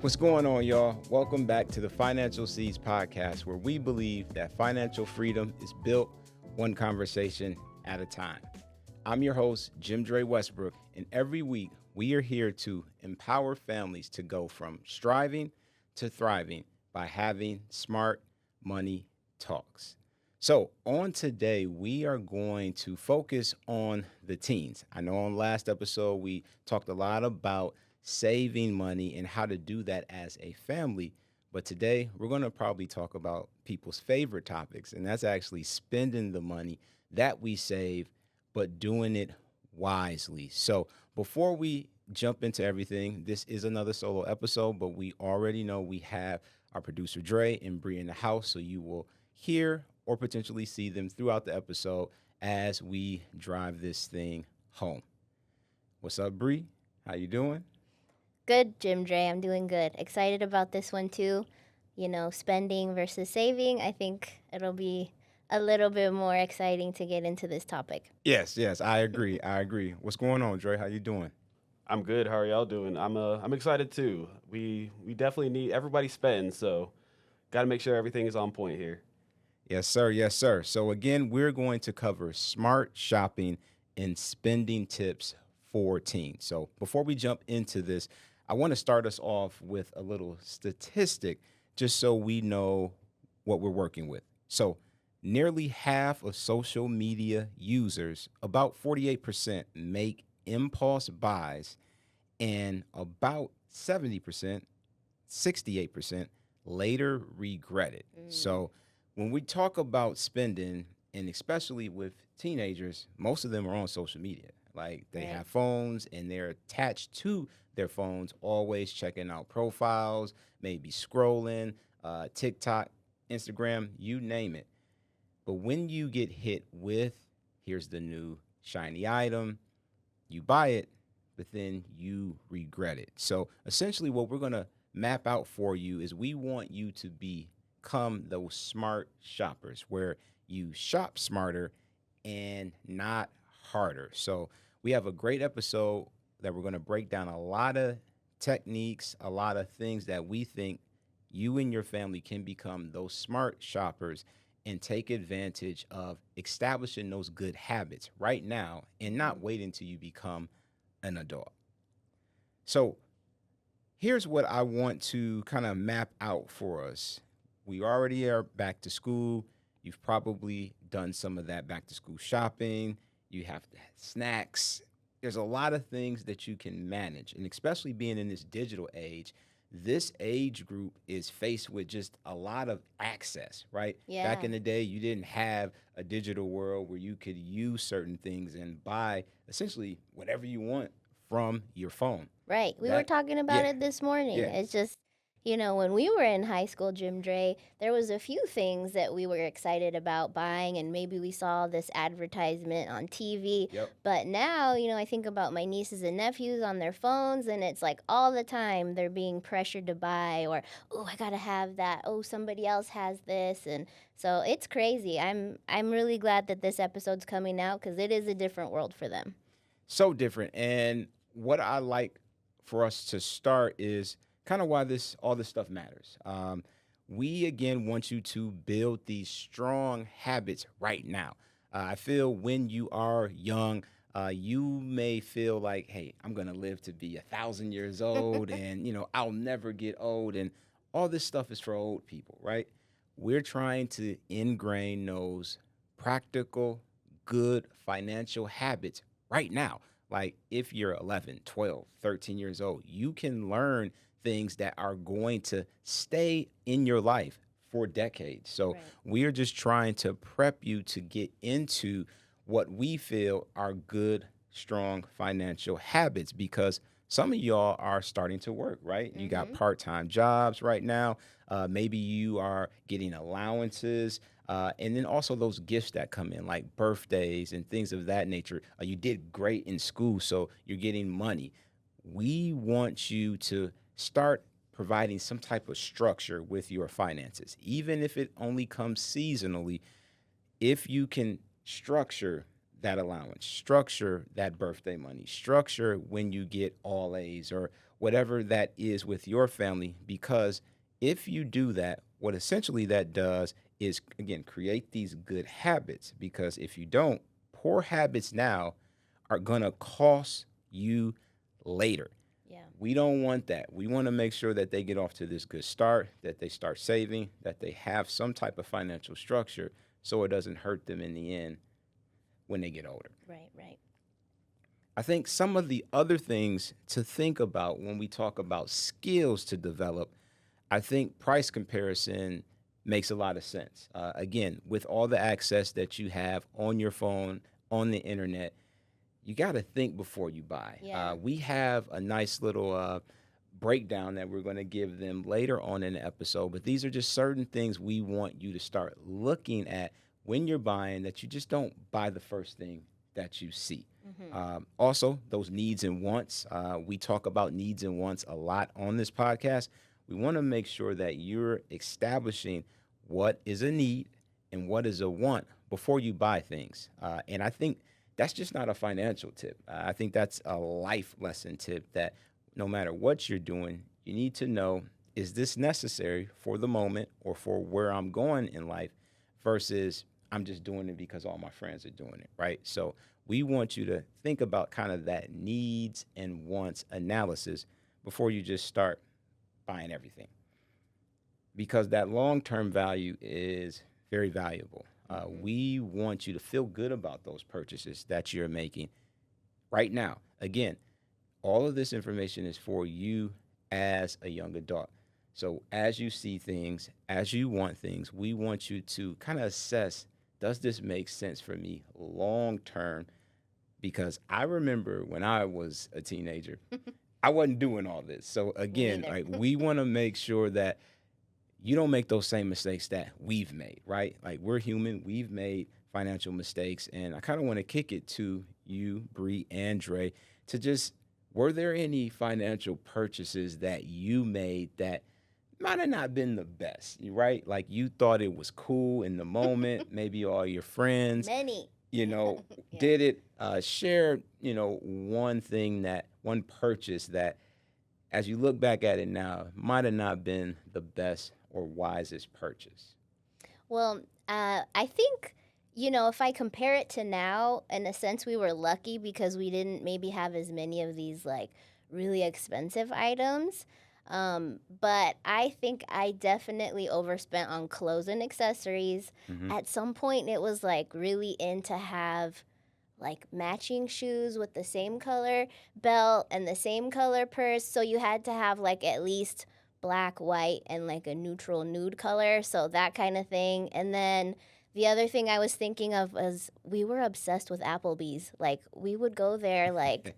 What's going on, y'all? Welcome back to the Financial Seeds podcast, where we believe that financial freedom is built one conversation at a time. I'm your host, JimDre Westbrook, and every week we are here to empower families to go from striving to thriving by having smart money talks. So, on today, we are going to focus on the teens. I know on last episode we talked a lot about saving money and how to do that as a family. But today we're going to probably talk about people's favorite topics, and that's actually spending the money that we save, but doing it wisely. So before we jump into everything, this is another solo episode, but we already know we have our producer Dre and Bree in the house, so you will hear or potentially see them throughout the episode as we drive this thing home. What's up, Bree? How you doing? Good, JimDre. I'm doing good. Excited about this one too. Spending versus saving. I think it'll be a little bit more exciting to get into this topic. Yes, I agree. I agree. What's going on, Dre? How you doing? I'm good. How are y'all doing? I'm excited too. We definitely need everybody spend, so got to make sure everything is on point here. Yes, sir. Yes, sir. So again, we're going to cover smart shopping and spending tips for teens. So before we jump into this, I want to start us off with a little statistic just so we know what we're working with. So nearly half of social media users, about 48%, make impulse buys, and about 70%, 68% later regret it. So when we talk about spending, and especially with teenagers, most of them are on social media. Like they Right. have phones and they're attached to their phones, always checking out profiles, maybe scrolling, TikTok, Instagram, you name it. But when you get hit with, here's the new shiny item, you buy it, but then you regret it. So essentially, what we're going to map out for you is we want you to become those smart shoppers where you shop smarter and not harder. So we have a great episode that we're going to break down a lot of techniques, a lot of things that we think you and your family can become those smart shoppers and take advantage of establishing those good habits right now and not wait until you become an adult. So here's what I want to kind of map out for us. We already are back to school. You've probably done some of that back to school shopping. You have snacks. There's a lot of things that you can manage. And especially being in this digital age, this age group is faced with just a lot of access, right? Back Yeah. in the day, you didn't have a digital world where you could use certain things and buy essentially whatever you want from your phone. Right. We were That, talking about yeah, it this morning. yeah. It's just, when we were in high school, Jim Dre, there was a few things that we were excited about buying, and maybe we saw this advertisement on TV. Yep. But now, I think about my nieces and nephews on their phones, and it's like all the time they're being pressured to buy, or, oh, I gotta have that. Oh, somebody else has this. And so it's crazy. I'm really glad that this episode's coming out because it is a different world for them. So different. And what I like for us to start is kind of why all this stuff matters. We again want you to build these strong habits right now. I feel when you are young, you may feel like, hey, I'm gonna live to be 1,000 years old, and I'll never get old, and all this stuff is for old people, right? We're trying to ingrain those practical, good financial habits right now. Like if you're 11, 12, 13 years old, you can learn things that are going to stay in your life for decades. So Right. we are just trying to prep you to get into what we feel are good, strong financial habits because some of y'all are starting to work, right? You got Mm-hmm. part-time jobs right now. Maybe you are getting allowances. And then also those gifts that come in, like birthdays and things of that nature. You did great in school, so you're getting money. We want you to start providing some type of structure with your finances, even if it only comes seasonally. If you can structure that allowance, structure that birthday money, structure when you get all A's or whatever that is with your family. Because if you do that, what essentially that does is, again, create these good habits. Because if you don't, poor habits now are going to cost you later. Yeah. We don't want that. We want to make sure that they get off to this good start, that they start saving, that they have some type of financial structure so it doesn't hurt them in the end when they get older. Right, right. I think some of the other things to think about when we talk about skills to develop, I think price comparison makes a lot of sense. Again, with all the access that you have on your phone, on the internet, you got to think before you buy. Yeah. We have a nice little breakdown that we're going to give them later on in the episode, but these are just certain things we want you to start looking at when you're buying, that you just don't buy the first thing that you see. Also, those needs and wants. We talk about needs and wants a lot on this podcast. We want to make sure that you're establishing what is a need and what is a want before you buy things. And I think that's just not a financial tip. I think that's a life lesson tip that no matter what you're doing, you need to know, is this necessary for the moment or for where I'm going in life versus I'm just doing it because all my friends are doing it, right? So we want you to think about kind of that needs and wants analysis before you just start buying everything, because that long-term value is very valuable. We want you to feel good about those purchases that you're making right now. Again, all of this information is for you as a young adult. So as you see things, as you want things, we want you to kind of assess, does this make sense for me long term? Because I remember when I was a teenager, I wasn't doing all this. So again, neither. like, we want to make sure that you don't make those same mistakes that we've made, right? Like, we're human, we've made financial mistakes, and I kind of want to kick it to you, Bree and Dre, to just, were there any financial purchases that you made that might have not been the best, right? Like, you thought it was cool in the moment, maybe all your friends, Many. Yeah. did it. Share, one purchase that, as you look back at it now, might have not been the best or wisest purchase. Well, I think, if I compare it to now, in a sense, we were lucky because we didn't maybe have as many of these like really expensive items. But I think I definitely overspent on clothes and accessories. Mm-hmm. At some point, it was like really in to have like matching shoes with the same color belt and the same color purse. So you had to have like at least black, white, and like a neutral nude color. So that kind of thing. And then the other thing I was thinking of was we were obsessed with Applebee's. Like we would go there like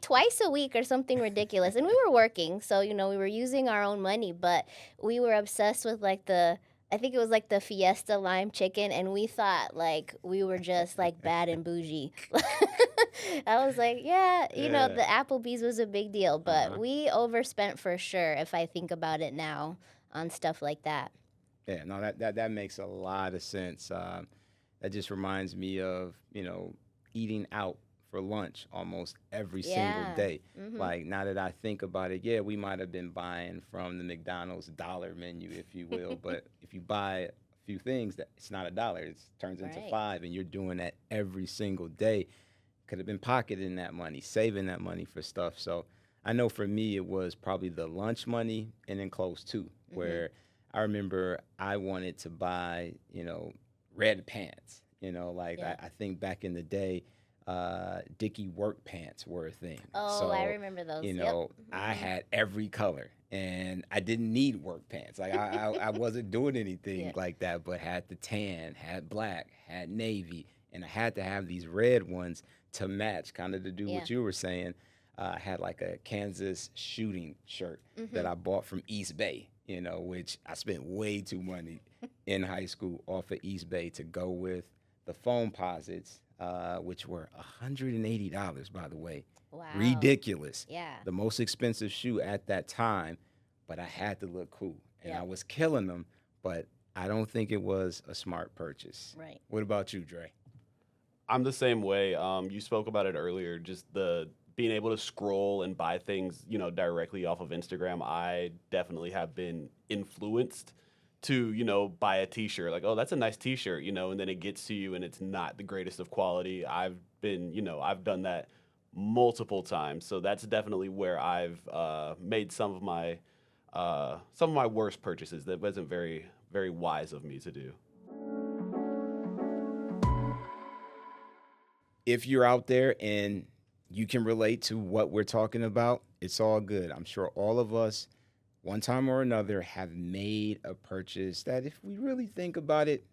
twice a week or something ridiculous. And we were working, so we were using our own money, but we were obsessed with like I think it was like the Fiesta lime chicken, and we thought like we were just like bad and bougie. I was like, yeah, Yeah. the Applebee's was a big deal, but Uh-huh. we overspent for sure if I think about it now on stuff like that. Yeah, no, that makes a lot of sense. That just reminds me of, eating out for lunch almost every single Yeah. day. Mhm. Like, now that I think about it, yeah, we might have been buying from the McDonald's dollar menu, if you will. But if you buy a few things, that it's not $1, it turns into Right. 5, and you're doing that every single day. Could have been pocketing that money, saving that money for stuff. So I know for me, it was probably the lunch money and then clothes too, where I remember I wanted to buy, red pants. Like, Yeah. I think back in the day, Dickie work pants were a thing. Oh, So, I remember those. Yep. I had every color, and I didn't need work pants. Like, I wasn't doing anything Yeah. like that, but had the tan, had black, had navy, and I had to have these red ones to match, kind of to do Yeah. what you were saying. I had like a Kansas shooting shirt that Mhm. I bought from East Bay, which I spent way too money in high school off of East Bay to go with the foam posits, which were $180, by the way. Wow. Ridiculous. Yeah. The most expensive shoe at that time, but I had to look cool. And Yep. I was killing them, but I don't think it was a smart purchase. Right. What about you, Dre? I'm the same way. You spoke about it earlier, just the being able to scroll and buy things, directly off of Instagram. I definitely have been influenced to, buy a t-shirt. Like, oh, that's a nice t-shirt, and then it gets to you and it's not the greatest of quality. I've done that multiple times. So that's definitely where I've made some of my worst purchases that wasn't very, very wise of me to do. If you're out there and you can relate to what we're talking about, it's all good. I'm sure all of us, one time or another, have made a purchase that, if we really think about it,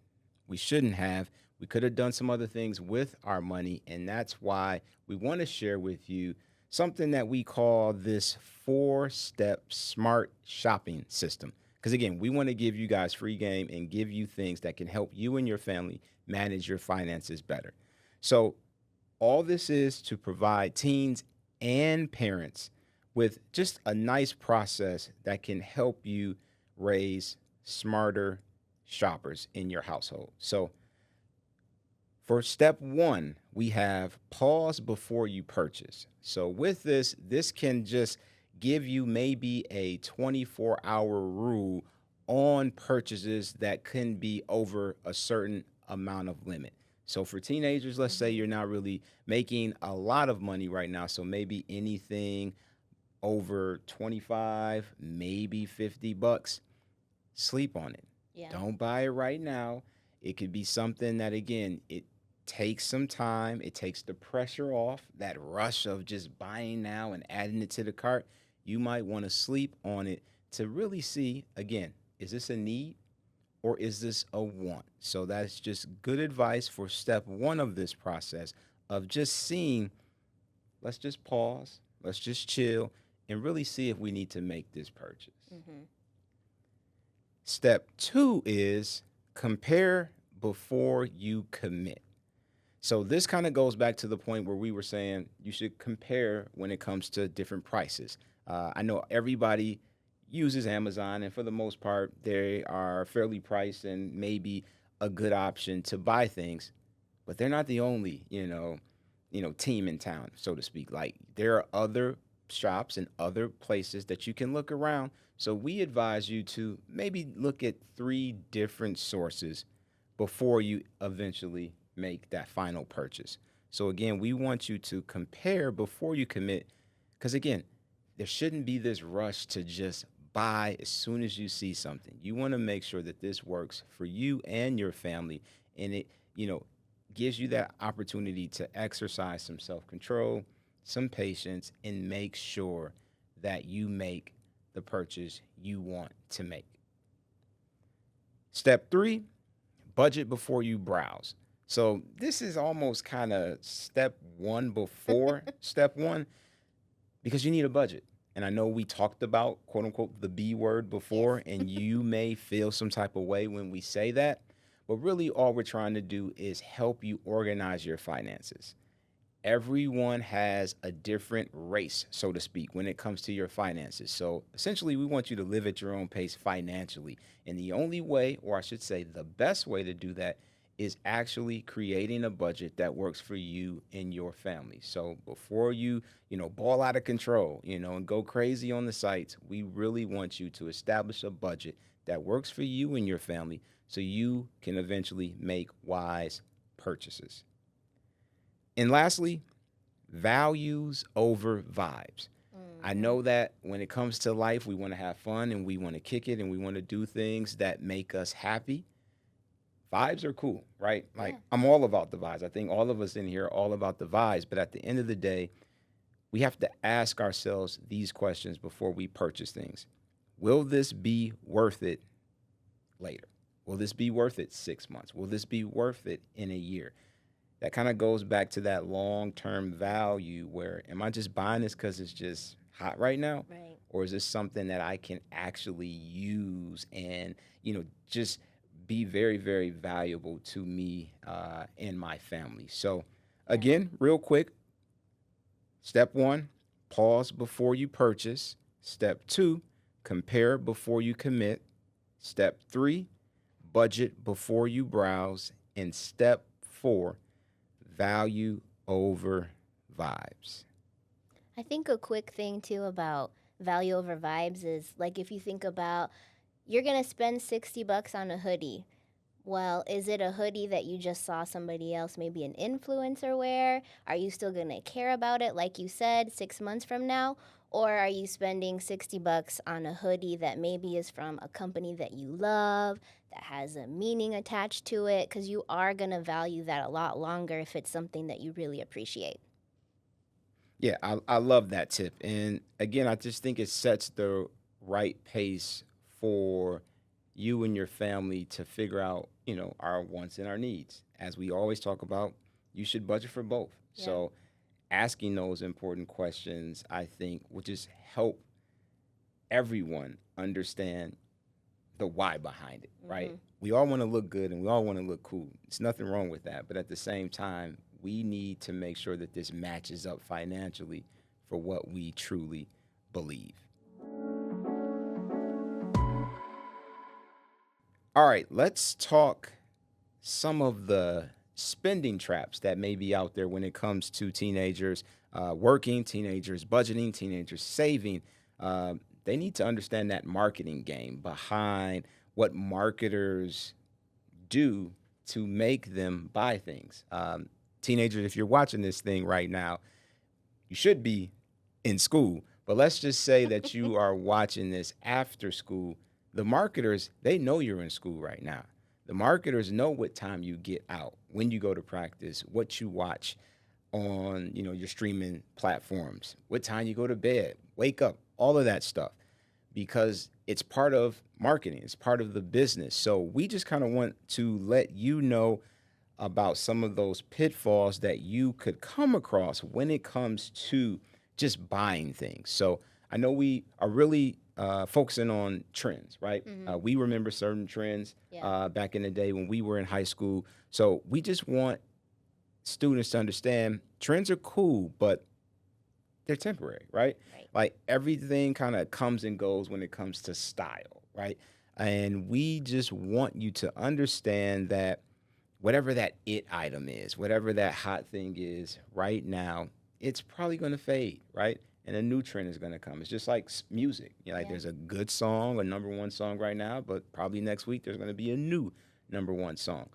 we shouldn't have. We could have done some other things with our money. And that's why we want to share with you something that we call this 4-step smart shopping system. Because again, we want to give you guys free game and give you things that can help you and your family manage your finances better. So, all this is to provide teens and parents with just a nice process that can help you raise smarter shoppers in your household. So, for step one, we have pause before you purchase. So, with this can just give you maybe a 24-hour rule on purchases that can be over a certain amount of limit. So, for teenagers, let's say you're not really making a lot of money right now. So, maybe anything over 25, maybe 50 bucks, sleep on it. Yeah. Don't buy it right now. It could be something that, again, it takes some time. It takes the pressure off, that rush of just buying now and adding it to the cart. You might want to sleep on it to really see, again, is this a need or is this a want? So that's just good advice for step one of this process of just seeing, let's just pause, let's just chill, and really see if we need to make this purchase. Mm-hmm. Step two is compare before you commit. So this kind of goes back to the point where we were saying you should compare when it comes to different prices. I know everybody uses Amazon, and for the most part, they are fairly priced and maybe a good option to buy things, but they're not the only, team in town, so to speak. Like, there are other shops and other places that you can look around. So we advise you to maybe look at 3 different sources before you eventually make that final purchase. So again, we want you to compare before you commit, because again, there shouldn't be this rush to just buy as soon as you see something. You want to make sure that this works for you and your family, and it, gives you that opportunity to exercise some self-control, some patience, and make sure that you make the purchase you want to make. Step 3, budget before you browse. So this is almost kind of step 1 before step 1, because you need a budget. And I know we talked about, quote unquote, the B word before, Yes. and you may feel some type of way when we say that. But really, all we're trying to do is help you organize your finances. Everyone has a different race, so to speak, when it comes to your finances. So essentially, we want you to live at your own pace financially. And the only way, or I should say, the best way to do that is actually creating a budget that works for you and your family. So before you, ball out of control, and go crazy on the sites, we really want you to establish a budget that works for you and your family so you can eventually make wise purchases. And lastly, values over vibes. I know that when it comes to life, we want to have fun and we want to kick it and we want to do things that make us happy. Vibes are cool, right? Like, Yeah. I'm all about the vibes. I think all of us in here are all about the vibes. But at the end of the day, we have to ask ourselves these questions before we purchase things. Will this be worth it later? Will this be worth it 6 months? Will this be worth it in a year? That kind of goes back to that long-term value where, am I just buying this because it's just hot right now? Right. Or is this something that I can actually use and, just be very, very valuable to me and my family? So Yeah. again, real quick, step 1, pause before you purchase. Step 2, compare before you commit. Step 3, budget before you browse. And step 4, value over vibes. I think a quick thing too about value over vibes is like if you think about you're going to spend $60 on a hoodie. Well, is it a hoodie that you just saw somebody else, maybe an influencer wear? Are you still going to care about it, like you said, 6 months from now? Or are you spending $60 on a hoodie that maybe is from a company that you love, that has a meaning attached to it? Because you are going to value that a lot longer if it's something that you really appreciate. Yeah, I love that tip. And again, I just think it sets the right pace for you and your family to figure out, our wants and our needs. As we always talk about, you should budget for both. Yeah. So asking those important questions, I think, will just help everyone understand the why behind it, right? Mhm. We all want to look good and we all want to look cool. It's nothing wrong with that. But at the same time, we need to make sure that this matches up financially for what we truly believe. All right, let's talk some of the spending traps that may be out there when it comes to teenagers working, teenagers budgeting, teenagers saving. They need to understand that marketing game behind what marketers do to make them buy things. Teenagers, if you're watching this thing right now, you should be in school, but let's just say that you are watching this after school. The marketers, they know you're in school right now. The marketers know what time you get out, when you go to practice, what you watch on, your streaming platforms, what time you go to bed, wake up, all of that stuff, because it's part of marketing, it's part of the business. So we just kind of want to let you know about some of those pitfalls that you could come across when it comes to just buying things. So I know we are really focusing on trends, right? We remember certain trends Yeah. back in the day when we were in high school. So we just want students to understand trends are cool, but they're temporary, right? Right. Like everything kind of comes and goes when it comes to style, right? And we just want you to understand that whatever that it item is, whatever that hot thing is right now, it's probably going to fade, right? And a new trend is going to come. It's just like music. Like Yeah. there's a good song, a number one song right now, but probably next week there's going to be a new number one song.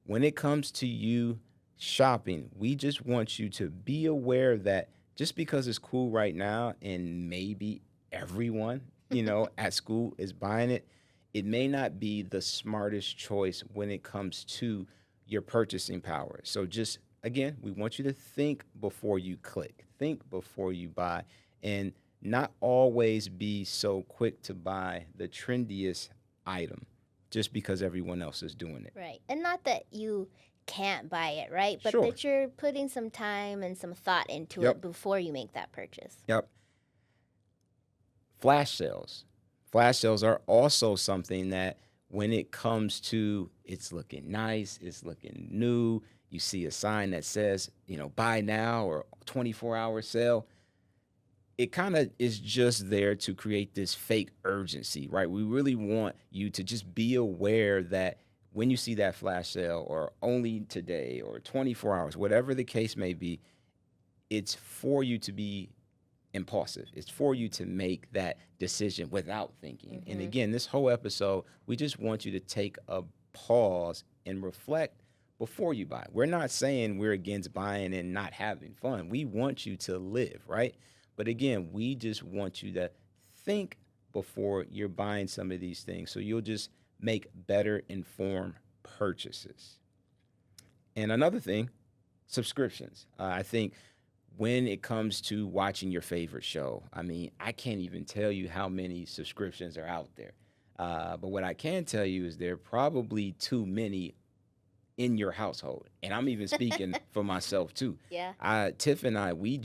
When it comes to you shopping, we just want you to be aware that just because it's cool right now and maybe everyone, at school is buying it, it may not be the smartest choice when it comes to your purchasing power. So just again, we want you to think before you click, think before you buy, and not always be so quick to buy the trendiest item just because everyone else is doing it. Right. And not that you can't buy it, right? But Sure. that you're putting some time and some thought into Yep. it before you make that purchase. Yep. Flash sales. Flash sales are also something that when it comes to it's looking nice, it's looking new, you see a sign that says, buy now or 24-hour sale. It kind of is just there to create this fake urgency, right? We really want you to just be aware that when you see that flash sale or only today or 24 hours, whatever the case may be, it's for you to be impulsive. It's for you to make that decision without thinking. And again, this whole episode, we just want you to take a pause and reflect before you buy. We're not saying we're against buying and not having fun. We want you to live, right? But again, we just want you to think before you're buying some of these things so you'll just make better informed purchases. And another thing, subscriptions. I think when it comes to watching your favorite show, I can't even tell you how many subscriptions are out there. But what I can tell you is there are probably too many in your household. And I'm even speaking for myself too. Yeah. Tiff and I, we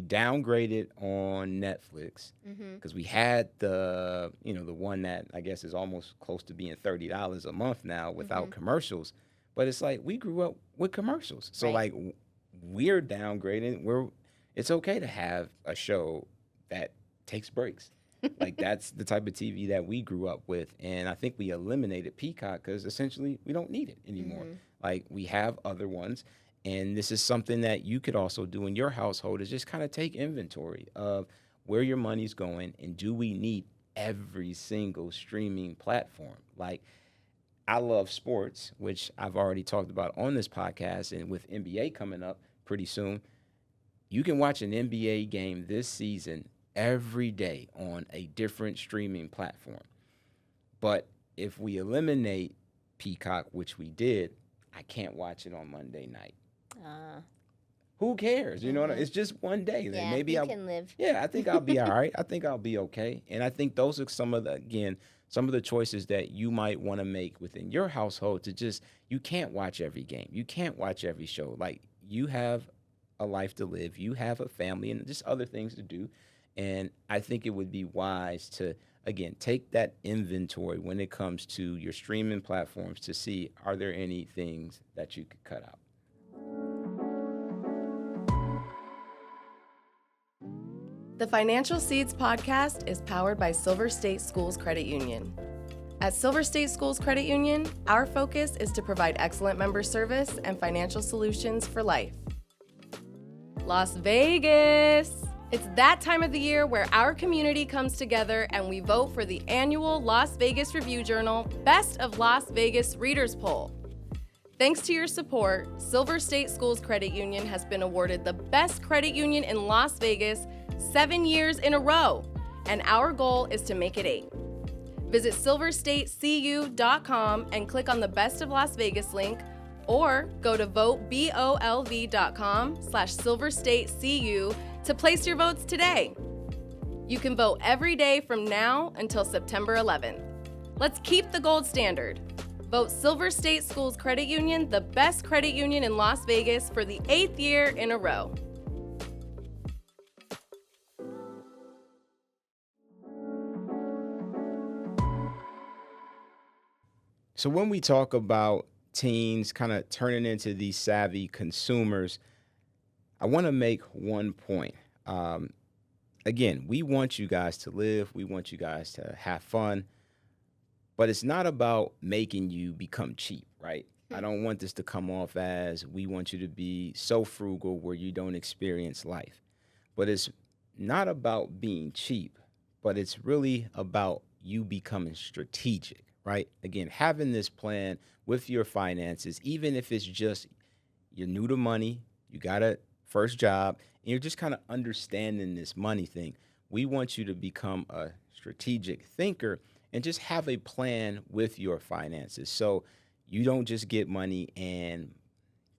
downgraded on Netflix because we had the one that I guess is almost close to being $30 a month now without commercials. But it's like we grew up with commercials. So Right. like we're downgrading. It's okay to have a show that takes breaks. Like that's the type of TV that we grew up with, and I think we eliminated Peacock because essentially we don't need it anymore. Mhm. Like we have other ones, and this is something that you could also do in your household is just kind of take inventory of where your money's going and do we need every single streaming platform. Like I love sports, which I've already talked about on this podcast, and with NBA coming up pretty soon, you can watch an NBA game this season every day on a different streaming platform. But if we eliminate Peacock, which we did, I can't watch it on Monday night. Uh, Who cares? You know what I, mhm. it's just one day. Like, Yeah, maybe you can live. yeah, I think I'll be all right. I think I'll be okay. And I think those are some of the, again, some of the choices that you might want to make within your household to just, you can't watch every game. You can't watch every show. Like you have a life to live, you have a family and just other things to do. And I think it would be wise to, again, take that inventory when it comes to your streaming platforms to see, are there any things that you could cut out? The Financial Seeds podcast is powered by Silver State Schools Credit Union. At Silver State Schools Credit Union, our focus is to provide excellent member service and financial solutions for life. Las Vegas! It's that time of the year where our community comes together and we vote for the annual Las Vegas Review Journal Best of Las Vegas Readers Poll. Thanks to your support, Silver State Schools Credit Union has been awarded the best credit union in Las Vegas 7 years in a row, and our goal is to make it 8. Visit silverstatecu.com and click on the Best of Las Vegas link, or go to votebolv.com/silverstatecu to place your votes today. You can vote every day from now until September 11th. Let's keep the gold standard. Vote Silver State Schools Credit Union the best credit union in Las Vegas for the 8th year in a row. So when we talk about teens kind of turning into these savvy consumers, I want to make one point. Again, we want you guys to live, we want you guys to have fun, but it's not about making you become cheap, right? I don't want this to come off as we want you to be so frugal where you don't experience life. But it's not about being cheap, but it's really about you becoming strategic, right? Again, having this plan with your finances, even if it's just you're new to money, you got a first job, and you're just kind of understanding this money thing. We want you to become a strategic thinker and just have a plan with your finances. So you don't just get money and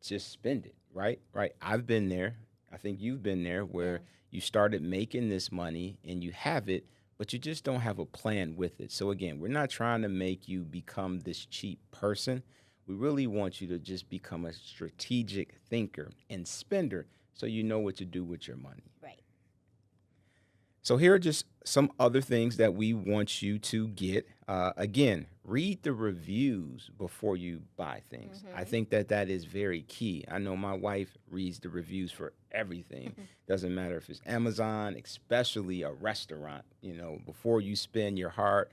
just spend it, right? Right. I've been there. I think you've been there where you started making this money and you have it, but you just don't have a plan with it. So again, we're not trying to make you become this cheap person. We really want you to just become a strategic thinker and spender so you know what to do with your money. Right. So here are just some other things that we want you to get. Again, read the reviews before you buy things. I think that that is very key. I know my wife reads the reviews for everything. Doesn't matter if it's Amazon, especially a restaurant. You know, before you spend your hard,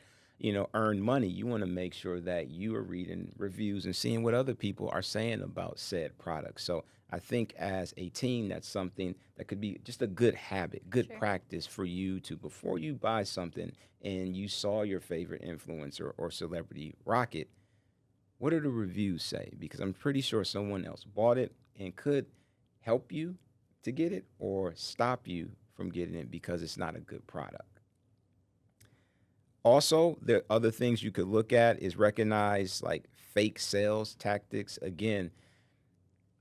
earned money, you want to make sure that you are reading reviews and seeing what other people are saying about said product. So I think as a teen, that's something that could be just a good habit, good practice for you to, before you buy something and you saw your favorite influencer or celebrity rock it, what do the reviews say? Because I'm pretty sure someone else bought it and could help you to get it or stop you from getting it because it's not a good product. Also, there are other things you could look at is recognize like fake sales tactics. Again,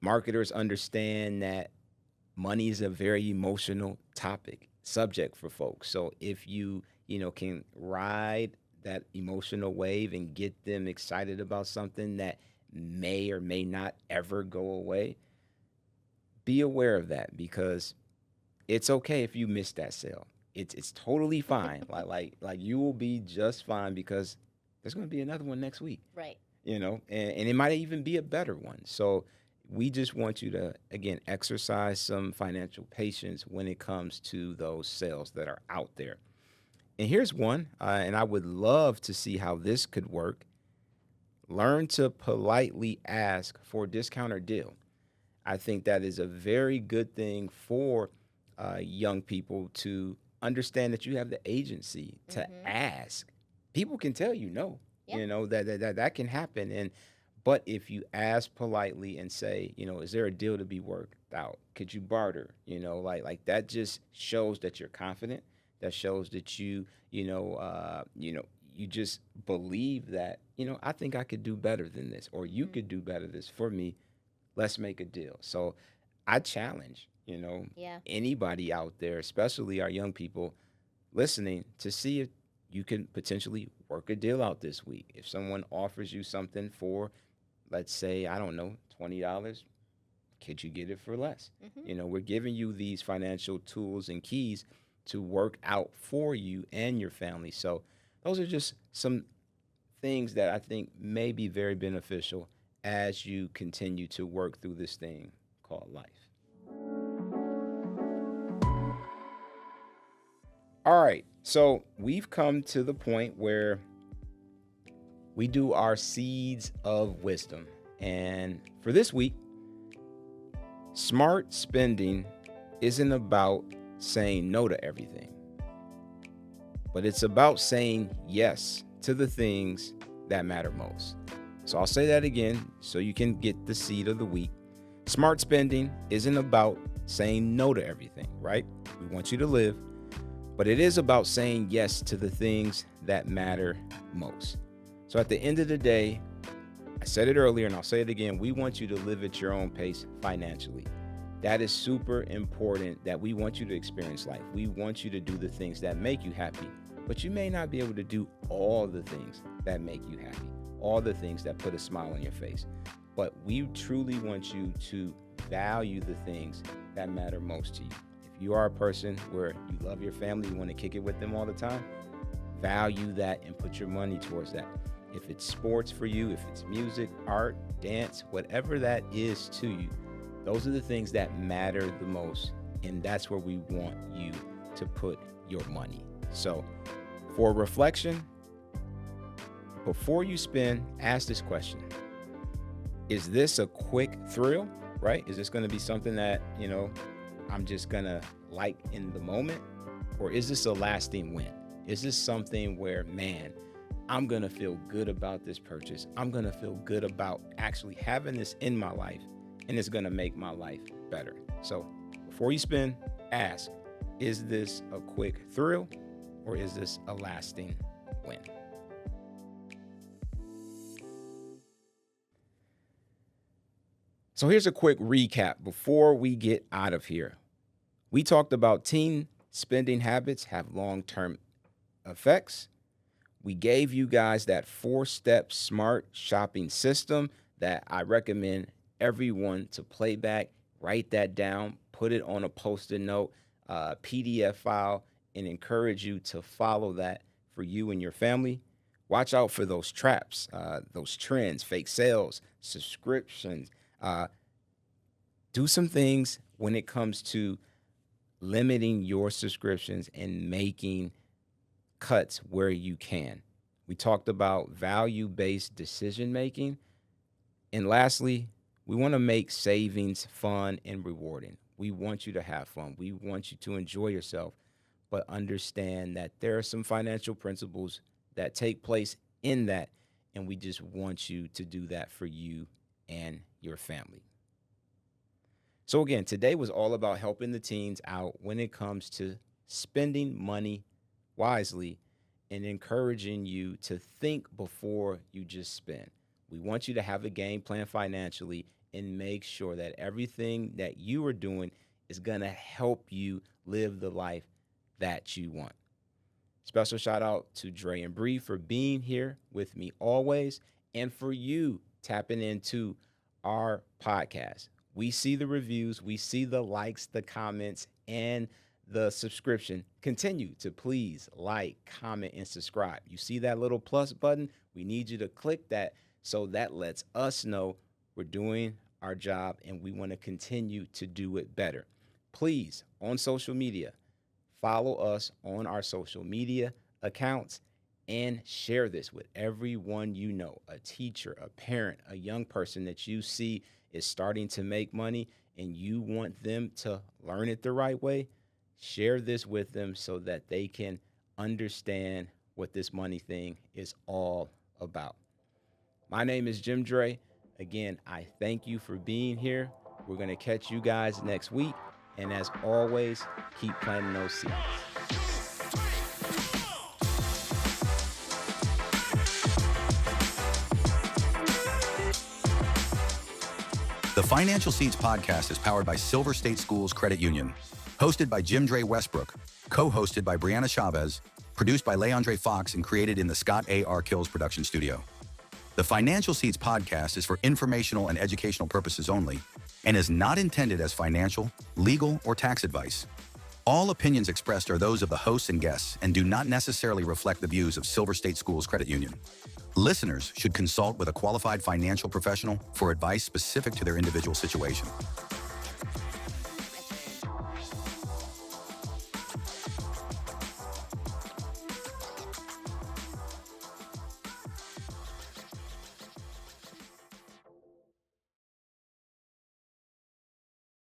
marketers understand that money is a very emotional subject for folks. So if you, can ride that emotional wave and get them excited about something that may or may not ever go away, be aware of that because it's okay if you miss that sale. It's totally fine. like you will be just fine because there's going to be another one next week. Right. And it might even be a better one. So we just want you to, again, exercise some financial patience when it comes to those sales that are out there. And here's one, and I would love to see how this could work. Learn to politely ask for a discount or deal. I think that is a very good thing for young people to understand that you have the agency to Mm-hmm. ask. People can tell you no, Yeah. that can happen. But if you ask politely and say, is there a deal to be worked out? Could you barter? Like that just shows that you're confident. That shows that you just believe that, I think I could do better than this, or you Mm-hmm. could do better this for me. Let's make a deal. So I challenge, Yeah. anybody out there, especially our young people listening, to see if you can potentially work a deal out this week. If someone offers you something for, let's say, I don't know, $20, could you get it for less? Mm-hmm. We're giving you these financial tools and keys to work out for you and your family. So those are just some things that I think may be very beneficial as you continue to work through this thing called life. All right. So we've come to the point where we do our seeds of wisdom. And for this week, smart spending isn't about saying no to everything, but it's about saying yes to the things that matter most. So I'll say that again so you can get the seed of the week. Smart spending isn't about saying no to everything, right? We want you to live, but it is about saying yes to the things that matter most. So at the end of the day, I said it earlier and I'll say it again, we want you to live at your own pace financially. That is super important, that we want you to experience life. We want you to do the things that make you happy, but you may not be able to do all the things that make you happy, all the things that put a smile on your face. But we truly want you to value the things that matter most to you. If you are a person where you love your family, you want to kick it with them all the time, value that and put your money towards that. If it's sports for you, if it's music, art, dance, whatever that is to you, those are the things that matter the most. And that's where we want you to put your money. So for reflection, before you spend, ask this question. Is this a quick thrill, right? Is this going to be something that, I'm just going to like in the moment? Or is this a lasting win? Is this something where, man, I'm going to feel good about this purchase. I'm going to feel good about actually having this in my life, and it's going to make my life better. So before you spend, ask, is this a quick thrill or is this a lasting win? So here's a quick recap before we get out of here. We talked about teen spending habits have long-term effects. We gave you guys that 4-step smart shopping system that I recommend everyone to play back, write that down, put it on a Post-it note, PDF file, and encourage you to follow that for you and your family. Watch out for those traps, those trends, fake sales, subscriptions. Do some things when it comes to limiting your subscriptions and making cuts where you can. We talked about value-based decision making. And lastly, we want to make savings fun and rewarding. We want you to have fun. We want you to enjoy yourself, but understand that there are some financial principles that take place in that, and we just want you to do that for you and your family. So again, today was all about helping the teens out when it comes to spending money wisely and encouraging you to think before you just spend. We want you to have a game plan financially and make sure that everything that you are doing is going to help you live the life that you want. Special shout out to Dre and Bree for being here with me always, and for you tapping into our podcast. We see the reviews, we see the likes, the comments, and the subscription. Continue to please like, comment, and subscribe. You see that little plus button? We need you to click that so that lets us know we're doing our job and we want to continue to do it better. Please, on social media, follow us on our social media accounts, and share this with everyone you know, a teacher, a parent, a young person that you see is starting to make money and you want them to learn it the right way. Share this with them so that they can understand what this money thing is all about. My name is JimDre. Again, I thank you for being here. We're going to catch you guys next week. And as always, keep planting those seeds. The Financial Seeds podcast is powered by Silver State Schools Credit Union. Hosted by JimDre Westbrook, co-hosted by Brianna Chavez, produced by Leandre Fox, and created in the Scott A.R. Kills production studio. The Financial Seeds podcast is for informational and educational purposes only and is not intended as financial, legal, or tax advice. All opinions expressed are those of the hosts and guests and do not necessarily reflect the views of Silver State Schools Credit Union. Listeners should consult with a qualified financial professional for advice specific to their individual situation.